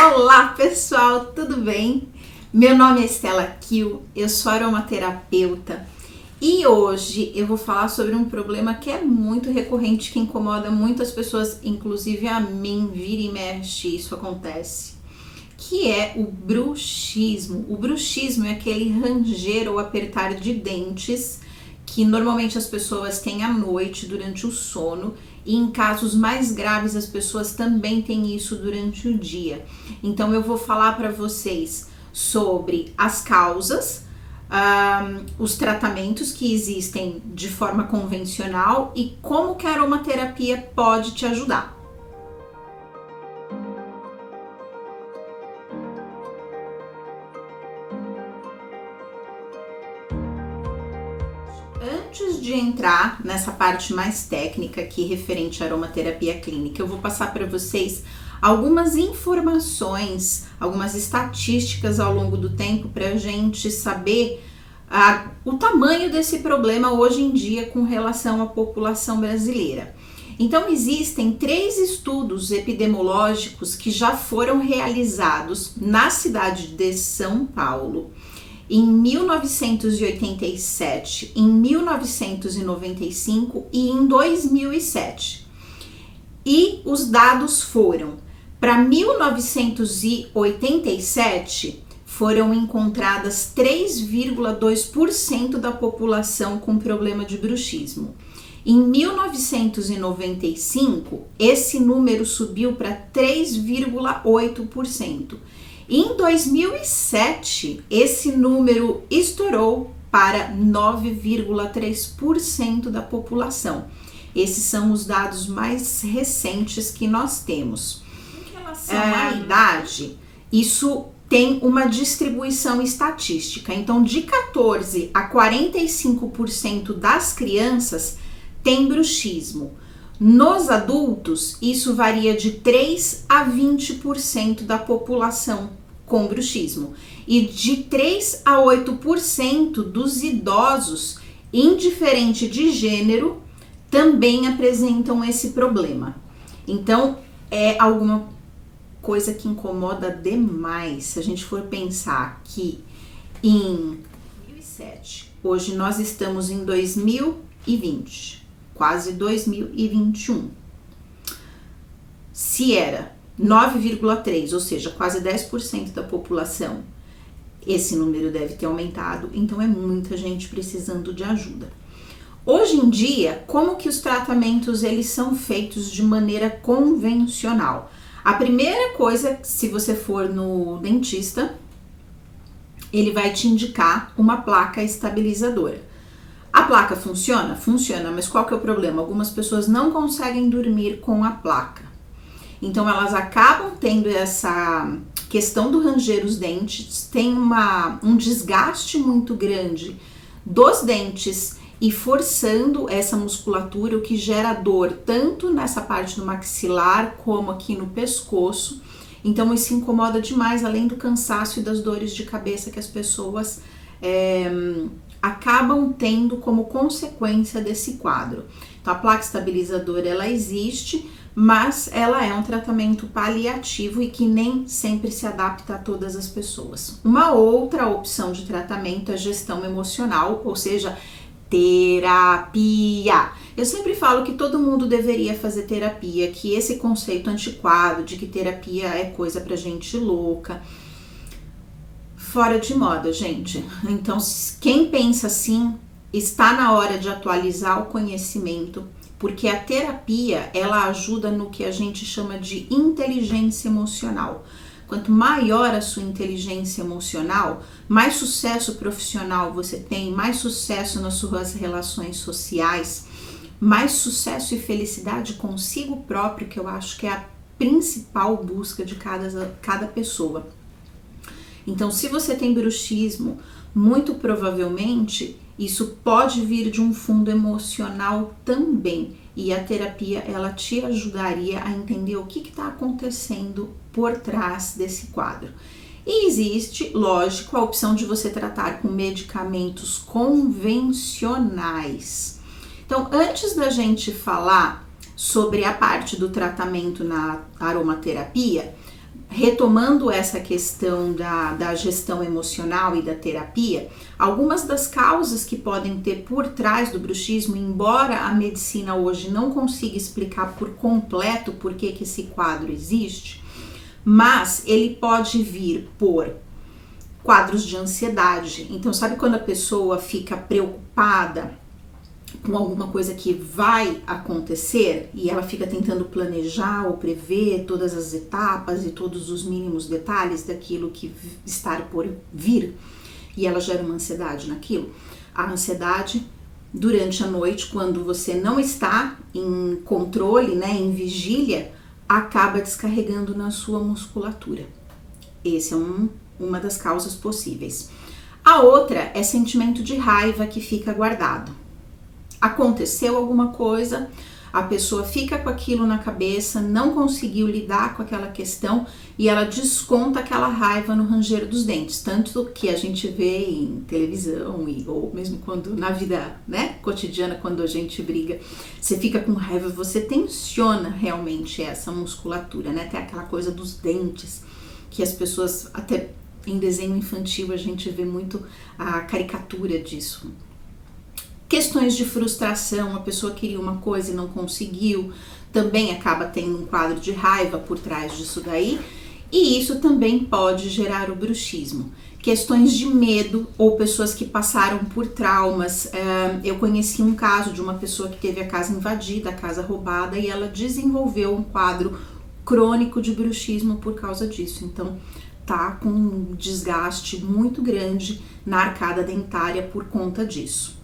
Olá pessoal, tudo bem? Meu nome é Estela Kiel, eu sou aromaterapeuta e hoje eu vou falar sobre um problema que é muito recorrente, que incomoda muitas pessoas, inclusive a mim, vira e mexe, isso acontece, que é o bruxismo. O bruxismo é aquele ranger ou apertar de dentes que normalmente as pessoas têm à noite durante o sono, e em casos mais graves as pessoas também têm isso durante o dia. Então eu vou falar para vocês sobre as causas, os tratamentos que existem de forma convencional e como que a aromaterapia pode te ajudar. Antes de entrar nessa parte mais técnica aqui referente à aromaterapia clínica, eu vou passar para vocês algumas informações, algumas estatísticas ao longo do tempo para a gente saber o tamanho desse problema hoje em dia com relação à população brasileira. Então existem 3 estudos epidemiológicos que já foram realizados na cidade de São Paulo em 1987, em 1995 e em 2007. E os dados foram: para 1987 foram encontradas 3,2% da população com problema de bruxismo. Em 1995, esse número subiu para 3,8%. Em 2007, esse número estourou para 9,3% da população. Esses são os dados mais recentes que nós temos. Em relação à idade, isso tem uma distribuição estatística. Então, de 14 a 45% das crianças tem bruxismo. Nos adultos, isso varia de 3 a 20% da população com bruxismo, e de 3 a 8% dos idosos, indiferente de gênero, também apresentam esse problema. Então, é alguma coisa que incomoda demais. Se a gente for pensar que em 2007, hoje nós estamos em 2020, quase 2021. Se era 9,3, ou seja, quase 10% da população, esse número deve ter aumentado, então é muita gente precisando de ajuda. Hoje em dia, como que os tratamentos eles são feitos de maneira convencional? A primeira coisa, se você for no dentista, ele vai te indicar uma placa estabilizadora. A placa funciona? Funciona, mas qual que é o problema? Algumas pessoas não conseguem dormir com a placa. Então elas acabam tendo essa questão do ranger os dentes, tem um desgaste muito grande dos dentes e forçando essa musculatura, o que gera dor tanto nessa parte do maxilar como aqui no pescoço. Então isso incomoda demais, além do cansaço e das dores de cabeça que as pessoas acabam tendo como consequência desse quadro. Então a placa estabilizadora ela existe, mas ela é um tratamento paliativo e que nem sempre se adapta a todas as pessoas. Uma outra opção de tratamento é gestão emocional, ou seja, terapia. Eu sempre falo que todo mundo deveria fazer terapia, que esse conceito antiquado de que terapia é coisa pra gente louca, fora de moda, gente. Então, quem pensa assim, está na hora de atualizar o conhecimento, porque a terapia, ela ajuda no que a gente chama de inteligência emocional. Quanto maior a sua inteligência emocional, mais sucesso profissional você tem, mais sucesso nas suas relações sociais, mais sucesso e felicidade consigo próprio, que eu acho que é a principal busca de cada pessoa. Então, se você tem bruxismo, muito provavelmente isso pode vir de um fundo emocional também, e a terapia ela te ajudaria a entender o que está acontecendo por trás desse quadro. E existe, lógico, a opção de você tratar com medicamentos convencionais. Então, antes da gente falar sobre a parte do tratamento na aromaterapia, retomando essa questão da gestão emocional e da terapia, algumas das causas que podem ter por trás do bruxismo, embora a medicina hoje não consiga explicar por completo por que esse quadro existe, mas ele pode vir por quadros de ansiedade. Então, sabe quando a pessoa fica preocupada com alguma coisa que vai acontecer e ela fica tentando planejar ou prever todas as etapas e todos os mínimos detalhes daquilo que está por vir, e ela gera uma ansiedade naquilo? A ansiedade durante a noite, quando você não está em controle, né, em vigília, acaba descarregando na sua musculatura. Esse é uma das causas possíveis. A outra é sentimento de raiva que fica guardado. Aconteceu alguma coisa, a pessoa fica com aquilo na cabeça, não conseguiu lidar com aquela questão e ela desconta aquela raiva no ranger dos dentes. Tanto que a gente vê em televisão ou mesmo quando na vida, né, cotidiana, quando a gente briga, você fica com raiva, você tensiona realmente essa musculatura, né? Tem aquela coisa dos dentes que as pessoas, até em desenho infantil, a gente vê muito a caricatura disso. Questões de frustração, a pessoa queria uma coisa e não conseguiu, também acaba tendo um quadro de raiva por trás disso daí, e isso também pode gerar o bruxismo. Questões de medo ou pessoas que passaram por traumas. Eu conheci um caso de uma pessoa que teve a casa invadida, a casa roubada, e ela desenvolveu um quadro crônico de bruxismo por causa disso. Então, tá com um desgaste muito grande na arcada dentária por conta disso.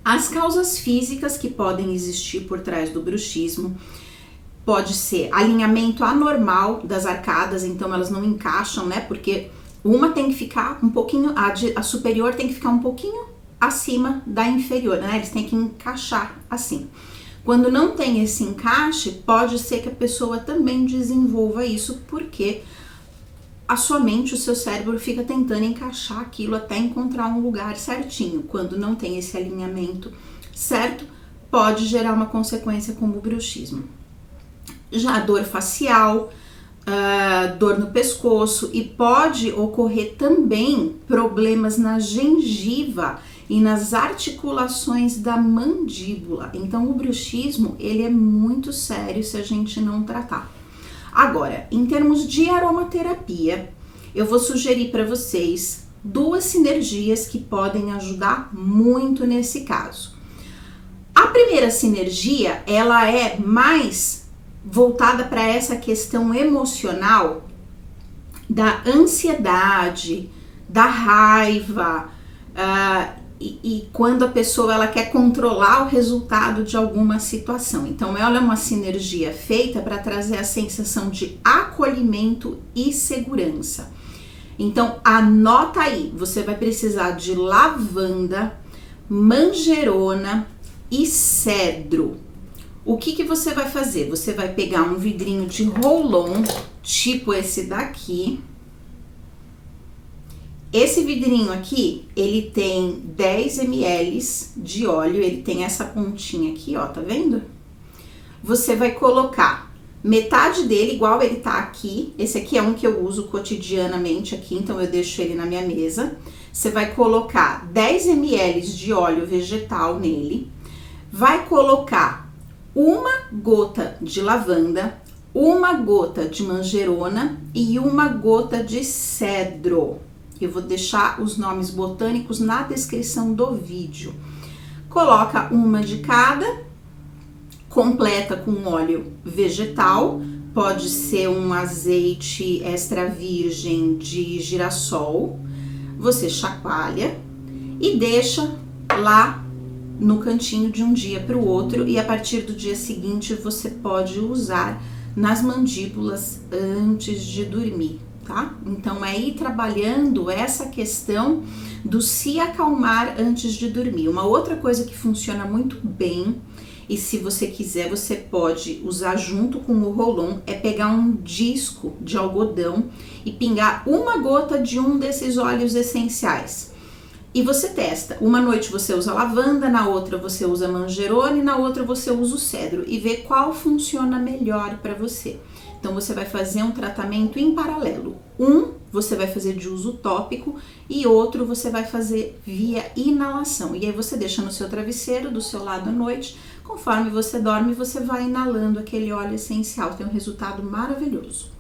As causas físicas que podem existir por trás do bruxismo pode ser alinhamento anormal das arcadas, então elas não encaixam, né? Porque uma tem que ficar um pouquinho, a superior tem que ficar um pouquinho acima da inferior, né? Eles têm que encaixar assim. Quando não tem esse encaixe, pode ser que a pessoa também desenvolva isso, porque a sua mente, o seu cérebro fica tentando encaixar aquilo até encontrar um lugar certinho. Quando não tem esse alinhamento certo, pode gerar uma consequência como o bruxismo. Já a dor facial, dor no pescoço, e pode ocorrer também problemas na gengiva e nas articulações da mandíbula. Então o bruxismo, ele é muito sério se a gente não tratar. Agora, em termos de aromaterapia, eu vou sugerir para vocês 2 sinergias que podem ajudar muito nesse caso. A primeira sinergia, ela é mais voltada para essa questão emocional da ansiedade, da raiva, e quando a pessoa ela quer controlar o resultado de alguma situação. Então ela é uma sinergia feita para trazer a sensação de acolhimento e segurança. Então anota aí, você vai precisar de lavanda, manjerona e cedro. O que você vai fazer? Você vai pegar um vidrinho de Roll-On, tipo esse daqui. Esse vidrinho aqui, ele tem 10 ml de óleo, ele tem essa pontinha aqui, ó, tá vendo? Você vai colocar metade dele, igual ele tá aqui. Esse aqui é um que eu uso cotidianamente aqui, então eu deixo ele na minha mesa. Você vai colocar 10 ml de óleo vegetal nele, vai colocar uma gota de lavanda, uma gota de manjerona e uma gota de cedro. Eu vou deixar os nomes botânicos na descrição do vídeo. Coloca uma de cada, completa com óleo vegetal, pode ser um azeite extra virgem de girassol. Você chacoalha e deixa lá no cantinho de um dia para o outro, e a partir do dia seguinte você pode usar nas mandíbulas antes de dormir. Tá? Então é ir trabalhando essa questão do se acalmar antes de dormir. Uma outra coisa que funciona muito bem, e se você quiser você pode usar junto com o Roll-On, é pegar um disco de algodão e pingar uma gota de um desses óleos essenciais. E você testa. Uma noite você usa lavanda, na outra você usa manjerona e na outra você usa o cedro, e vê qual funciona melhor para você. Então você vai fazer um tratamento em paralelo. Você vai fazer de uso tópico e outro você vai fazer via inalação. E aí você deixa no seu travesseiro, do seu lado à noite. Conforme você dorme, você vai inalando aquele óleo essencial. Tem um resultado maravilhoso.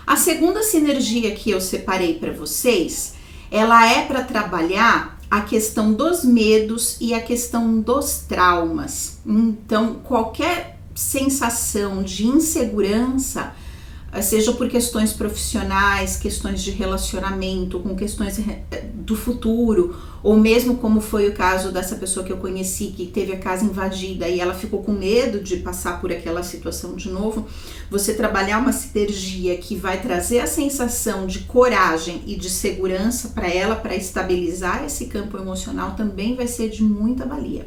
A segunda sinergia que eu separei para vocês, ela é para trabalhar a questão dos medos e a questão dos traumas. Então, qualquer sensação de insegurança, seja por questões profissionais, questões de relacionamento, com questões do futuro, ou mesmo como foi o caso dessa pessoa que eu conheci, que teve a casa invadida e ela ficou com medo de passar por aquela situação de novo, você trabalhar uma sinergia que vai trazer a sensação de coragem e de segurança para ela, para estabilizar esse campo emocional, também vai ser de muita valia.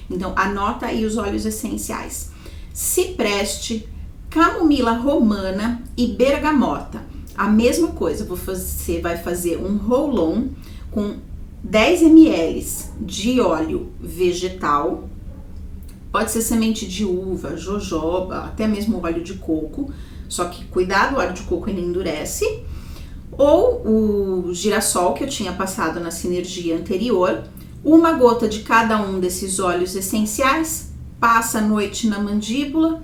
Então, anota aí os óleos essenciais. Cipreste, camomila romana e bergamota. A mesma coisa, você vai fazer um roll-on com 10 ml de óleo vegetal, pode ser semente de uva, jojoba, até mesmo óleo de coco, só que cuidado, o óleo de coco ele endurece, ou o girassol que eu tinha passado na sinergia anterior, uma gota de cada um desses óleos essenciais, passa a noite na mandíbula,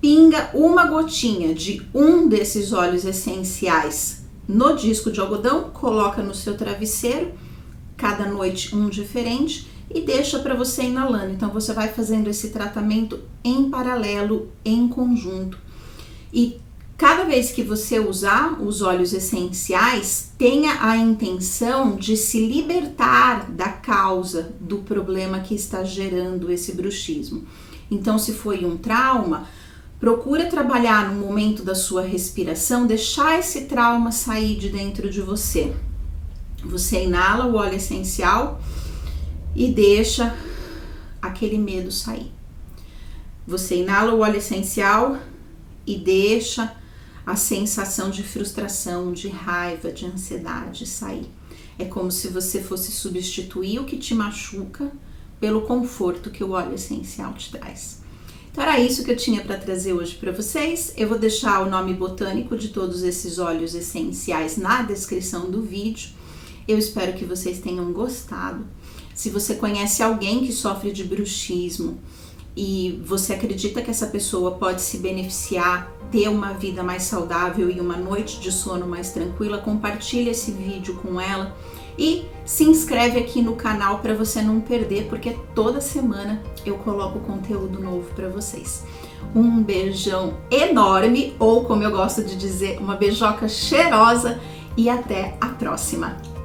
pinga uma gotinha de um desses óleos essenciais no disco de algodão, coloca no seu travesseiro, cada noite um diferente, e deixa para você inalando. Então você vai fazendo esse tratamento em paralelo, em conjunto. E cada vez que você usar os óleos essenciais, tenha a intenção de se libertar da causa do problema que está gerando esse bruxismo. Então, se foi um trauma, procura trabalhar no momento da sua respiração, deixar esse trauma sair de dentro de você. Você inala o óleo essencial e deixa aquele medo sair. Você inala o óleo essencial e deixa a sensação de frustração, de raiva, de ansiedade sair. É como se você fosse substituir o que te machuca pelo conforto que o óleo essencial te traz. Então era isso que eu tinha para trazer hoje para vocês. Eu vou deixar o nome botânico de todos esses óleos essenciais na descrição do vídeo. Eu espero que vocês tenham gostado. Se você conhece alguém que sofre de bruxismo e você acredita que essa pessoa pode se beneficiar, ter uma vida mais saudável e uma noite de sono mais tranquila, compartilhe esse vídeo com ela e se inscreve aqui no canal para você não perder, porque toda semana eu coloco conteúdo novo para vocês. Um beijão enorme, ou como eu gosto de dizer, uma beijoca cheirosa, e até a próxima!